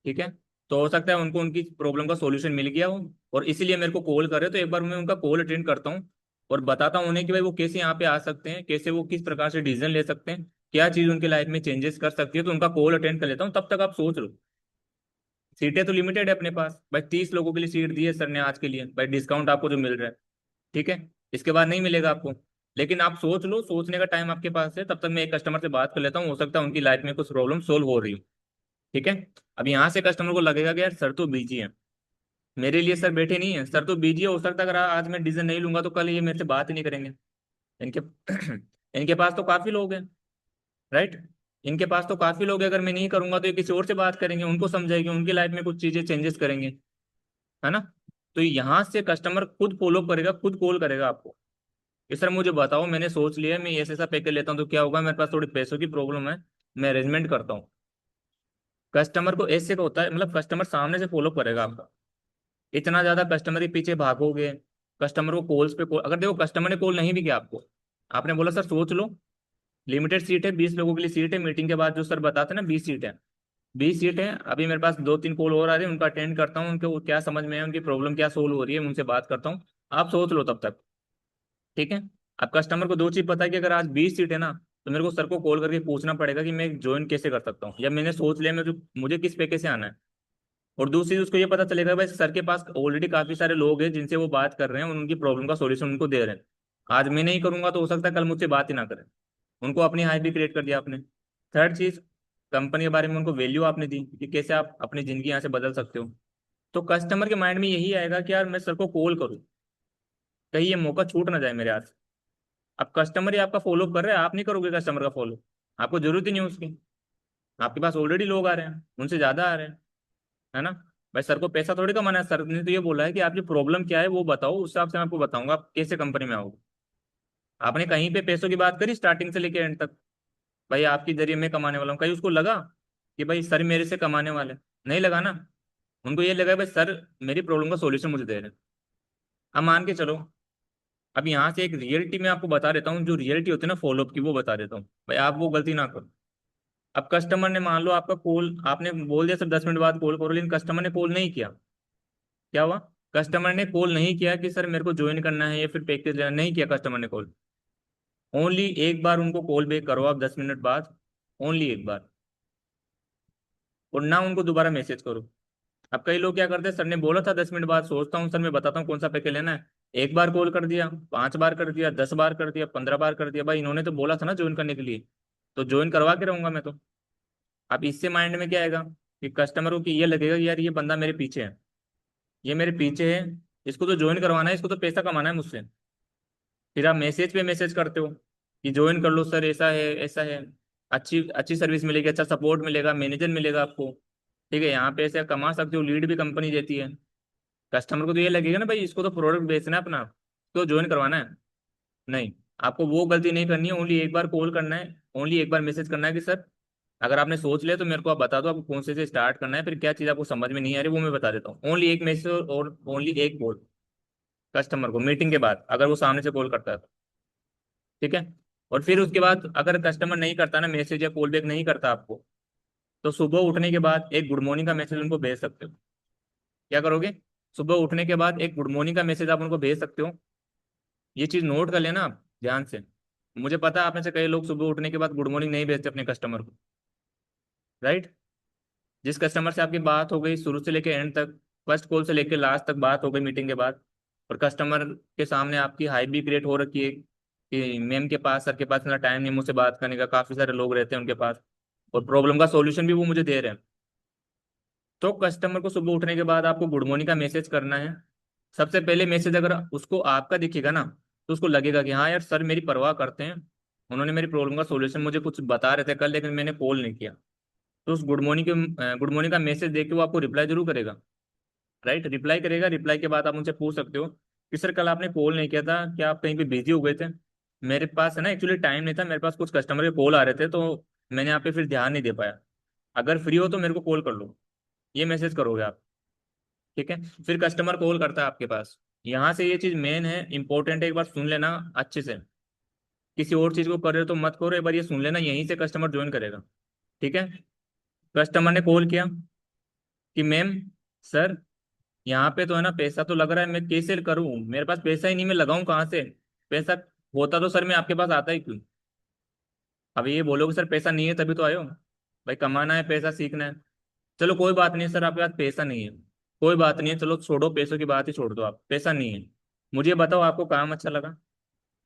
Speaker 1: ठीक है। तो हो सकता है उनको उनकी प्रॉब्लम का सॉल्यूशन मिल गया हो, और इसीलिए मेरे को कॉल कर रहे हो, तो एक बार मैं उनका कॉल अटेंड करता हूँ और बताता हूँ उन्हें कि भाई वो कैसे यहाँ पे आ सकते हैं, कैसे वो किस प्रकार से डिसीजन ले सकते हैं, क्या चीज़ उनकी लाइफ में चेंजेस कर सकती है, तो उनका कॉल अटेंड कर लेता हूँ। तब तक आप सोच लो, सीटें तो लिमिटेड है अपने पास भाई, 30 लोगों के लिए सीट दी है सर ने आज के लिए, भाई डिस्काउंट आपको जो मिल रहा है। ठीक है। इसके बाद नहीं मिलेगा आपको, लेकिन आप सोच लो, सोचने का टाइम आपके पास है, तब तक मैं एक कस्टमर से बात कर लेता हूँ, हो सकता है उनकी लाइफ में कुछ प्रॉब्लम सोल्व हो रही हो। ठीक है। अब यहाँ से कस्टमर को लगेगा कि यार सर तो बिजी है, मेरे लिए सर बैठे नहीं है, सर तो बिजी है, हो सकता है अगर आज मैं डिसीजन नहीं लूंगा तो कल ये मेरे से बात ही नहीं करेंगे। इनके इनके पास तो काफी लोग हैं। राइट। इनके पास तो काफी लोग हैं, अगर मैं नहीं करूंगा तो ये किसी और से बात करेंगे, उनको समझाएंगे, उनकी लाइफ में कुछ चीजें चेंजेस करेंगे। है ना। तो यहाँ से कस्टमर खुद फॉलो करेगा, खुद कॉल करेगा आपको कि सर मुझे बताओ, मैंने सोच लिया है, मैं ऐसा ऐसा पैकेज लेता हूँ तो क्या होगा, मेरे पास थोड़ी पैसों की प्रॉब्लम है, मैं अरेंजमेंट करता हूँ। कस्टमर को ऐसे का होता है, मतलब कस्टमर सामने से फॉलो करेगा आपका। इतना ज्यादा कस्टमर के पीछे भागोगे, कस्टमर को कॉल्स पे कॉल, अगर देखो कस्टमर ने कॉल नहीं भी किया आपको, आपने बोला सर सोच लो, लिमिटेड सीट है, 20 लोगों के लिए सीट है, मीटिंग के बाद जो सर बताते हैं ना 20 सीट है, 20 सीट है, अभी मेरे पास 2-3 कॉल और आ रहे हैं, उनका अटेंड करता हूँ, उनको क्या समझ में है, उनकी प्रॉब्लम क्या सोल्व हो रही है, मैं उनसे बात करता हूँ। आप सोच लो तब तक। ठीक है। अब कस्टमर को दो चीज पता है कि अगर आज 20 सीट है ना, तो मेरे को सर को कॉल करके पूछना पड़ेगा कि मैं ज्वाइन कैसे कर सकता हूँ, या मैंने सोच लिया मैं जो मुझे किस पैकेज से आना है। और दूसरी चीज उसको ये पता चलेगा भाई सर के पास ऑलरेडी काफी सारे लोग हैं जिनसे वो बात कर रहे हैं और उनकी प्रॉब्लम का सॉल्यूशन उनको दे रहे हैं। आज मैं नहीं करूंगा तो हो सकता है कल मुझसे बात ही ना करें। उनको अपनी हाइप भी क्रिएट कर दिया आपने। थर्ड चीज, कंपनी के बारे में उनको वैल्यू आपने दी कि कैसे आप अपनी जिंदगी यहाँ से बदल सकते हो। तो कस्टमर के माइंड में यही आएगा कि यार मैं सर को कॉल करूँ, कहीं ये मौका छूट ना जाए मेरे हाथ से। अब कस्टमर ही आपका फॉलो कर रहे हैं, आप नहीं करोगे कस्टमर का फॉलो, आपको जरूरत ही नहीं है उसकी, आपके पास ऑलरेडी लोग आ रहे हैं, उनसे ज्यादा आ रहे हैं। है ना। भाई सर को पैसा थोड़ी कमाना है, सर ने तो ये बोला है कि आपकी प्रॉब्लम क्या है वो बताओ, उस हिसाब से मैं आपको बताऊंगा आप कैसे कंपनी में आओगे। आपने कहीं पे पैसों की बात करी स्टार्टिंग से लेके एंड तक, भाई आपके जरिए मैं कमाने वाला हूँ, कहीं उसको लगा कि भाई सर मेरे से कमाने वाले? नहीं लगा ना। उनको ये लगा भाई सर मेरी प्रॉब्लम का सॉल्यूशन मुझे दे रहे हैं। अब मान के चलो, अब यहाँ से एक रियलिटी में आपको बता देता हूँ, जो रियलिटी होती है ना फॉलोअप की, वो बता देता हूँ भाई, आप वो गलती ना करो। अब कस्टमर ने मान लो आपका कॉल, आपने बोल दिया सर 10 मिनट बाद कॉल करो, लेकिन कस्टमर ने कॉल नहीं किया। क्या हुआ? कस्टमर ने कॉल नहीं किया कि सर मेरे को ज्वाइन करना है या फिर पैकेज लेना, नहीं किया कस्टमर ने कॉल। ओनली एक बार उनको कॉल बैक करो आप 10 मिनट बाद, ओनली एक बार, और ना उनको दोबारा मैसेज करो। अब कई लोग क्या करते हैं, सर ने बोला था 10 मिनट बाद सोचता हूँ सर, मैं बताता हूँ कौन सा पैकेज लेना है, एक बार कॉल कर दिया, 5 बार कर दिया, 10 बार कर दिया, 15 बार कर दिया, भाई इन्होंने तो बोला था ना ज्वाइन करने के लिए, तो ज्वाइन करवा के रहूंगा मैं तो। अब इससे माइंड में क्या आएगा कि कस्टमर को कि ये लगेगा कि यार ये बंदा मेरे पीछे है, ये मेरे पीछे है, इसको तो ज्वाइन करवाना है, इसको तो पैसा कमाना है मुझसे। फिर आप मैसेज पे मैसेज करते हो, कि ज्वाइन कर लो सर, ऐसा है ऐसा है, अच्छी अच्छी सर्विस मिलेगी, अच्छा सपोर्ट मिलेगा, मैनेजर मिलेगा आपको। ठीक है, यहाँ पे ऐसे कमा सकते हो, लीड भी कंपनी देती है। कस्टमर को तो ये लगेगा ना भाई इसको तो प्रोडक्ट बेचना है अपना, तो ज्वाइन करवाना है। नहीं, आपको वो गलती नहीं करनी है। ओनली एक बार कॉल करना है, ओनली एक बार मैसेज करना है कि सर अगर आपने सोच लिया तो मेरे को आप बता दो आपको कौन से स्टार्ट करना है, फिर क्या चीज़ आपको समझ में नहीं आ रही वो मैं बता देता हूँ। ओनली एक मैसेज और ओनली एक कॉल कस्टमर को मीटिंग के बाद, अगर वो सामने से कॉल करता है तो। ठीक है। और फिर उसके बाद अगर कस्टमर नहीं करता ना, मैसेज या कॉल बैक नहीं करता आपको, तो सुबह उठने के बाद एक गुड मॉर्निंग का मैसेज उनको भेज सकते हो। क्या करोगे? सुबह उठने के बाद एक गुड मॉर्निंग का मैसेज आप उनको भेज सकते हो। ये चीज़ नोट कर लेना आप ध्यान से। मुझे पता है आप में से कई लोग सुबह उठने के बाद गुड मॉर्निंग नहीं भेजते अपने कस्टमर को, राइट। जिस कस्टमर से आपकी बात हो गई शुरू से लेकर एंड तक, फर्स्ट कॉल से लेकर लास्ट तक बात हो गई मीटिंग के बाद, और कस्टमर के सामने आपकी हाइप भी क्रिएट हो रखी है कि मैम के पास, सर के पास इतना टाइम नहीं मुझसे बात करने का, काफ़ी सारे लोग रहते हैं उनके पास, और प्रॉब्लम का सॉल्यूशन भी वो मुझे दे रहे हैं। तो कस्टमर को सुबह उठने के बाद आपको गुड मॉर्निंग का मैसेज करना है। सबसे पहले मैसेज अगर उसको आपका दिखेगा ना, तो उसको लगेगा कि हाँ यार सर मेरी परवाह करते हैं, उन्होंने मेरी प्रॉब्लम का सॉल्यूशन मुझे कुछ बता रहे थे कल, लेकिन मैंने कॉल नहीं किया। तो उस गुड मॉर्निंग का मैसेज देख के वो आपको रिप्लाई जरूर करेगा, राइट। रिप्लाई करेगा, रिप्लाई के बाद आप उनसे पूछ सकते हो कि सर कल आपने कॉल नहीं किया था, क्या आप कहीं पे बिजी हो गए थे? मेरे पास है ना एक्चुअली टाइम नहीं था, मेरे पास कुछ कस्टमर के कॉल आ रहे थे, तो मैंने आप पे फिर ध्यान नहीं दे पाया। अगर फ्री हो तो मेरे को कॉल कर लो। ये मैसेज करोगे आप। ठीक है। फिर कस्टमर कॉल करता है आपके पास, यहाँ से ये चीज़ मेन है, इंपॉर्टेंट है, एक बार सुन लेना अच्छे से। किसी और चीज़ को कर रहे हो तो मत करो, एक बार ये सुन लेना, यहीं से कस्टमर ज्वाइन करेगा। ठीक है। कस्टमर ने कॉल किया कि मैम, सर यहाँ पे तो है ना पैसा तो लग रहा है, मैं कैसे करूँ, मेरे पास पैसा ही नहीं, मैं लगाऊं कहाँ से? पैसा होता तो सर मैं आपके पास आता ही क्यों? अब ये बोलोगे सर पैसा नहीं है तभी तो आयो, भाई कमाना है, पैसा सीखना है। चलो कोई बात नहीं सर, आपके पास पैसा नहीं है, कोई बात नहीं है, चलो छोड़ो, पैसों की बात ही छोड़ दो, आप पैसा नहीं है। मुझे बताओ आपको काम अच्छा लगा,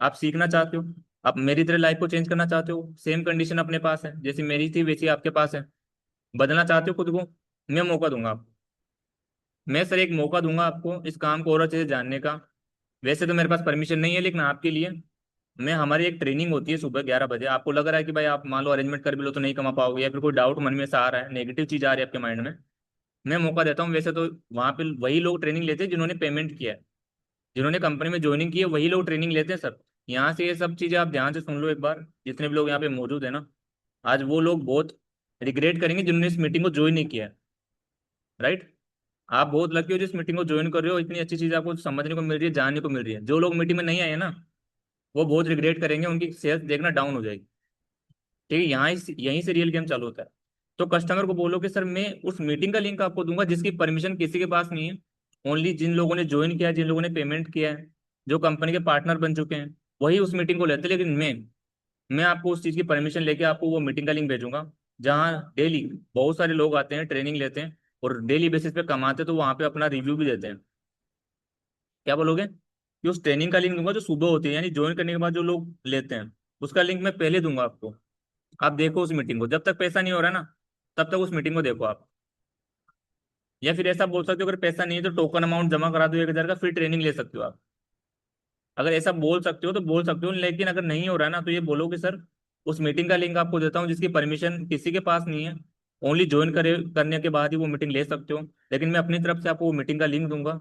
Speaker 1: आप सीखना चाहते हो, आप मेरी तरह लाइफ को चेंज करना चाहते हो, सेम कंडीशन अपने पास है, जैसी मेरी थी वैसी आपके पास है, बदलना चाहते हो खुद को, मैं मौका दूंगा आपको। मैं सर एक मौका दूंगा आपको इस काम को और अच्छे से जानने का। वैसे तो मेरे पास परमिशन नहीं है, लेकिन आपके लिए मैं, हमारी एक ट्रेनिंग होती है सुबह 11 बजे। आपको लग रहा है कि भाई आप मान लो अरेंजमेंट कर भी लो तो नहीं कमा पाओगे, या फिर कोई डाउट मन में से आ रहा है, नेगेटिव चीज आ रही है आपके माइंड में, मैं मौका देता हूँ। वैसे तो वहाँ पे वही लोग ट्रेनिंग लेते हैं जिन्होंने पेमेंट किया है, जिन्होंने कंपनी में ज्वाइनिंग की है, वही लोग ट्रेनिंग लेते हैं सर। यहाँ से ये सब चीज़ें आप ध्यान से सुन लो एक बार, जितने भी लोग यहाँ पे मौजूद है ना, आज वो लोग बहुत रिग्रेट करेंगे जिन्होंने इस मीटिंग को ज्वाइन नहीं किया है, राइट। आप बहुत लकी हो जिस मीटिंग को ज्वाइन कर रहे हो, इतनी अच्छी चीज़ आपको समझने को मिल रही है, जानने को मिल रही है। जो लोग मीटिंग में नहीं आए हैं ना, वो बहुत रिग्रेट करेंगे, उनकी सेल्स देखना डाउन हो जाएगी। ठीक है, यहीं से रियल गेम चालू होता है। तो कस्टमर को बोलो कि सर मैं उस मीटिंग का लिंक आपको दूंगा जिसकी परमिशन किसी के पास नहीं है। ओनली जिन लोगों ने ज्वाइन किया है, जिन लोगों ने पेमेंट किया है, जो कंपनी के पार्टनर बन चुके हैं, वही उस मीटिंग को लेते हैं। लेकिन मैं आपको उस चीज़ की परमिशन लेके आपको वो मीटिंग का लिंक भेजूंगा, जहाँ डेली बहुत सारे लोग आते हैं, ट्रेनिंग लेते हैं, और डेली बेसिस पे कमाते हैं, तो वहाँ पे अपना रिव्यू भी देते हैं। क्या बोलोगे? कि उस ट्रेनिंग का लिंक दूंगा जो सुबह होती है, यानी ज्वाइन करने के बाद जो लोग लेते हैं, उसका लिंक मैं पहले दूंगा आपको। आप देखो उस मीटिंग को, जब तक पैसा नहीं हो रहा ना, तब तक उस मीटिंग को देखो आप। या फिर ऐसा बोल सकते हो, अगर पैसा नहीं है तो टोकन अमाउंट जमा करा दो 1,000 का, फिर ट्रेनिंग ले सकते हो आप। अगर ऐसा बोल सकते हो तो बोल सकते हो, लेकिन अगर नहीं हो रहा है ना, तो ये बोलो कि सर उस मीटिंग का लिंक आपको देता हूँ जिसकी परमिशन किसी के पास नहीं है, ओनली ज्वाइन करने के बाद ही वो मीटिंग ले सकते हो, लेकिन मैं अपनी तरफ से आपको वो मीटिंग का लिंक दूंगा।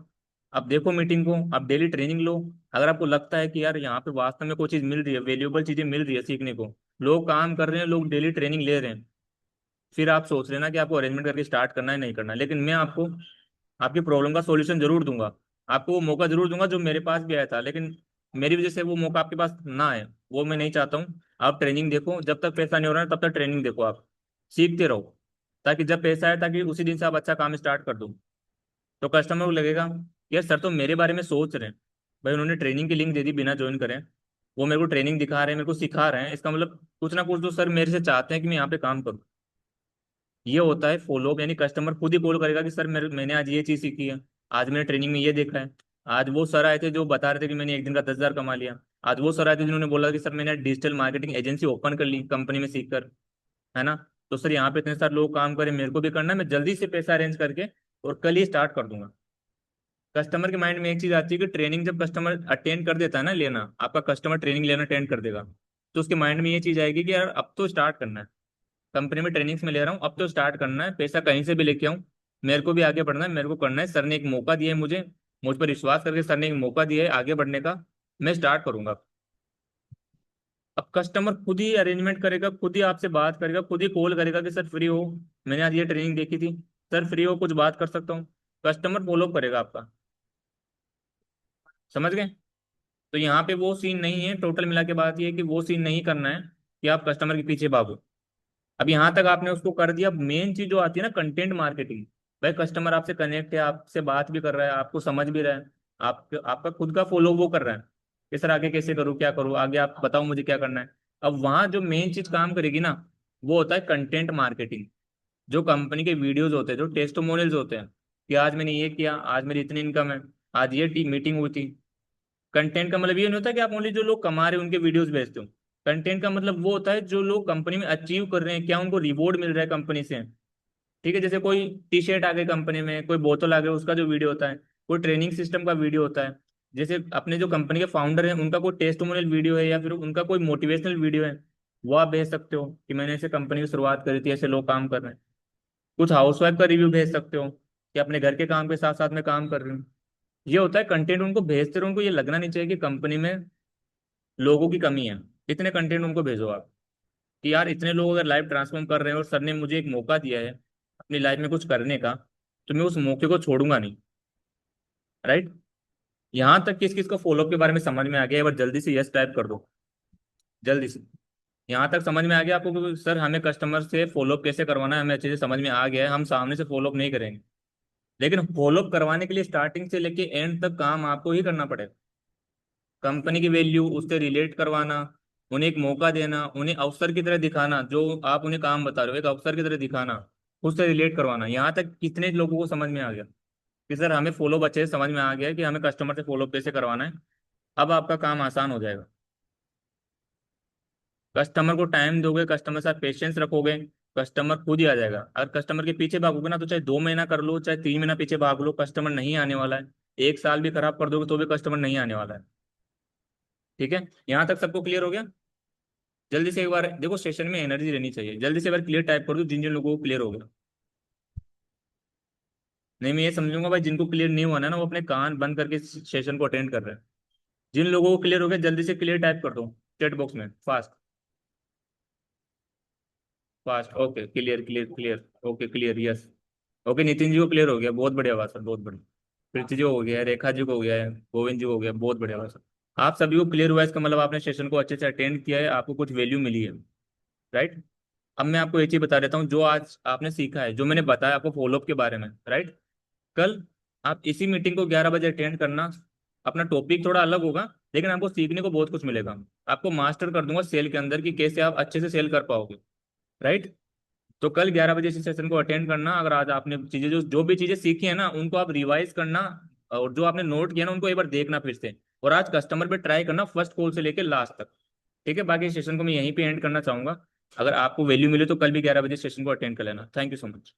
Speaker 1: आप देखो मीटिंग को, आप डेली ट्रेनिंग लो। अगर आपको लगता है कि यार यहाँ पे वास्तव में कोई चीज़ मिल रही है, वैल्यूएबल चीज़ें मिल रही है सीखने को, लोग काम कर रहे हैं, लोग डेली ट्रेनिंग ले रहे हैं, फिर आप सोच लेना कि आपको अरेंजमेंट करके स्टार्ट करना है नहीं करना है। लेकिन मैं आपको आपकी प्रॉब्लम का सॉल्यूशन जरूर दूंगा, आपको वो मौका जरूर दूंगा जो मेरे पास भी आया था, लेकिन मेरी वजह से वो मौका आपके पास ना आए, वो मैं नहीं चाहता हूँ। आप ट्रेनिंग देखो, जब तक पैसा नहीं हो रहा है तब तक ट्रेनिंग देखो, आप सीखते रहो, ताकि जब पैसा आए, ताकि उसी दिन से आप अच्छा काम स्टार्ट कर दो। तो कस्टमर को लगेगा यार सर तो मेरे बारे में सोच रहे हैं, भाई उन्होंने ट्रेनिंग की लिंक दे दी बिना ज्वाइन करें, वो मेरे को ट्रेनिंग दिखा रहे हैं, मेरे को सिखा रहे हैं, इसका मतलब कुछ ना कुछ तो सर मेरे से चाहते हैं कि मैं यहाँ पे काम करूँ। ये होता है फॉलोअप, यानी कस्टमर खुद ही कॉल करेगा कि सर मैंने आज ये चीज़ सीखी है, आज मैंने ट्रेनिंग में ये देखा है। आज वो सर आए थे जो बता रहे थे कि मैंने एक दिन का 10,000 कमा लिया। आज वो सर आए थे जिन्होंने बोला कि सर मैंने डिजिटल मार्केटिंग एजेंसी ओपन कर ली कंपनी में सीखकर, है ना। तो सर यहाँ पे इतने सारे लोग काम करें, मेरे को भी करना है, मैं जल्दी से पैसा अरेंज करके और कल ही स्टार्ट कर दूंगा। कस्टमर के माइंड में एक चीज आती है कि ट्रेनिंग जब कस्टमर अटेंड कर देता है ना लेना, आपका कस्टमर ट्रेनिंग लेना अटेंड कर देगा, तो उसके माइंड में ये चीज आएगी कि यार अब तो स्टार्ट करना है, कंपनी में ट्रेनिंग्स में ले रहा हूँ, अब तो स्टार्ट करना है, पैसा कहीं से भी लेके आऊँ, मेरे को भी आगे बढ़ना है, मेरे को करना है, सर ने एक मौका दिया है मुझे, मुझ पर विश्वास करके सर ने एक मौका दिया है आगे बढ़ने का, मैं स्टार्ट करूंगा। अब कस्टमर खुद ही अरेंजमेंट करेगा, खुद ही आपसे बात करेगा, खुद ही कॉल करेगा कि सर फ्री हो, मैंने आज ये ट्रेनिंग देखी थी, सर फ्री हो कुछ बात कर सकता हूँ, कस्टमर फॉलो करेगा आपका। समझ गए? तो यहाँ पे वो सीन नहीं है, टोटल मिला के बात ये है कि वो सीन नहीं करना है कि आप कस्टमर के पीछे भागो। अब यहाँ तक आपने उसको कर दिया, मेन चीज जो आती है ना कंटेंट मार्केटिंग। भाई कस्टमर आपसे कनेक्ट है, आपसे बात भी कर रहा है, आपको समझ भी रहा है, आपका खुद का फॉलो वो कर रहा है कि सर आगे कैसे करूँ, क्या करूँ, आगे आप बताओ मुझे क्या करना है। अब वहाँ जो मेन चीज काम करेगी ना, वो होता है कंटेंट मार्केटिंग। जो कंपनी के वीडियोज होते हैं, जो टेस्टिमोनियल्स होते हैं कि आज मैंने ये किया, आज मेरी इतनी इनकम है, आज ये टीम मीटिंग हुई थी। कंटेंट का मतलब ये नहीं होता कि आप ओनली जो लोग कमा रहे हैं उनके वीडियोस भेजते हो। कंटेंट का मतलब वो होता है जो लोग कंपनी में अचीव कर रहे हैं, क्या उनको रिवॉर्ड मिल रहा है कंपनी से। ठीक है, जैसे कोई टी शर्ट आ गई कंपनी में, कोई बोतल आ गई, उसका जो वीडियो होता है, कोई ट्रेनिंग सिस्टम का वीडियो होता है, जैसे अपने जो कंपनी के फाउंडर हैं उनका कोई टेस्टिमोनियल वीडियो है या फिर उनका कोई मोटिवेशनल वीडियो है, वो आप भेज सकते हो कि मैंने ऐसे कंपनी की शुरुआत करी थी, ऐसे लोग काम कर रहे हैं। कुछ हाउसवाइफ का रिव्यू भेज सकते हो कि अपने घर के काम के साथ साथ में काम कर रही हूँ। ये होता है कंटेंट, उनको भेजते रहो, उनको ये लगना नहीं चाहिए कि कंपनी में लोगों की कमी है। इतने कंटेंट उनको भेजो आप कि यार इतने लोग अगर लाइफ ट्रांसफॉर्म कर रहे हैं और सर ने मुझे एक मौका दिया है अपनी लाइफ में कुछ करने का, तो मैं उस मौके को छोड़ूंगा नहीं। राइट? यहाँ तक किस किस को फॉलोअप के बारे में समझ में आ गया, एक बार जल्दी से यस टाइप कर दो, जल्दी से। यहाँ तक समझ में आ गया आपको कि सर हमें कस्टमर से फॉलोअप कैसे करवाना है, हमें अच्छे से समझ में आ गया है, हम सामने से फॉलोअप नहीं करेंगे। लेकिन फॉलोअप करवाने के लिए स्टार्टिंग से लेके एंड तक काम आपको ही करना पड़ेगा। कंपनी की वैल्यू उससे रिलेट करवाना, उन्हें एक मौका देना, उन्हें अवसर की तरह दिखाना, जो आप उन्हें काम बता रहे हो एक अवसर की तरह दिखाना, उससे रिलेट करवाना। यहाँ तक कितने लोगों को समझ में आ गया कि सर हमें फॉलो अच्छे से समझ में आ गया है कि हमें कस्टमर से फॉलो कैसे करवाना है। अब आपका काम आसान हो जाएगा। कस्टमर को टाइम दोगे, कस्टमर के साथ पेशेंस रखोगे, कस्टमर खुद ही आ जाएगा। अगर कस्टमर के पीछे भागोगे ना, तो चाहे 2 महीना कर लो, चाहे 3 महीना पीछे भाग लो, कस्टमर नहीं आने वाला है। 1 साल भी खराब कर दोगे तो भी कस्टमर नहीं आने वाला है। ठीक है, यहाँ तक सबको क्लियर हो गया? जल्दी से एक बार देखो, सेशन में एनर्जी रहनी चाहिए, जल्दी से एक बार क्लियर टाइप कर दो जिन जिन लोगों को क्लियर हो गया। नहीं, मैं ये समझूंगा भाई जिनको क्लियर नहीं हुआ ना वो अपने कान बंद करके सेशन को अटेंड कर रहे हैं। जिन लोगों को क्लियर हो गया जल्दी से क्लियर टाइप कर दो चैट बॉक्स में, fast fast. Okay, clear clear clear. Okay clear, yes. Okay, Nitin ji को क्लियर हो गया, बहुत बढ़िया बात सर, बहुत बढ़िया। प्रीति जी को हो गया है, रेखा जी को हो गया है, गोविंद जी को हो गया, बहुत बढ़िया बात सर। आप सभी को क्लियर हुआ है, इसका मतलब आपने सेशन को अच्छे से अटेंड किया है, आपको कुछ वैल्यू मिली है। राइट? अब मैं आपको एक चीज बता देता हूँ, जो आज आपने सीखा है, जो मैंने बताया आपको फॉलोअप के बारे में, राइट? कल आप इसी मीटिंग को 11 बजे अटेंड करना। अपना टॉपिक थोड़ा अलग होगा, लेकिन आपको सीखने को बहुत कुछ मिलेगा। आपको मास्टर कर दूंगा सेल के अंदर कि कैसे आप अच्छे से सेल कर पाओगे। राइट? तो कल 11 बजे इस सेशन को अटेंड करना। अगर आज आपने चीजें जो जो भी चीजें सीखी है ना उनको आप रिवाइज करना, और जो आपने नोट किया ना उनको एक बार देखना फिर से, और आज कस्टमर पे ट्राई करना फर्स्ट कॉल से लेकर लास्ट तक। ठीक है, बाकी सेशन को मैं यहीं पे एंड करना चाहूंगा। अगर आपको वैल्यू मिले तो कल भी 11 बजे सेशन को अटेंड कर लेना। Thank you so much.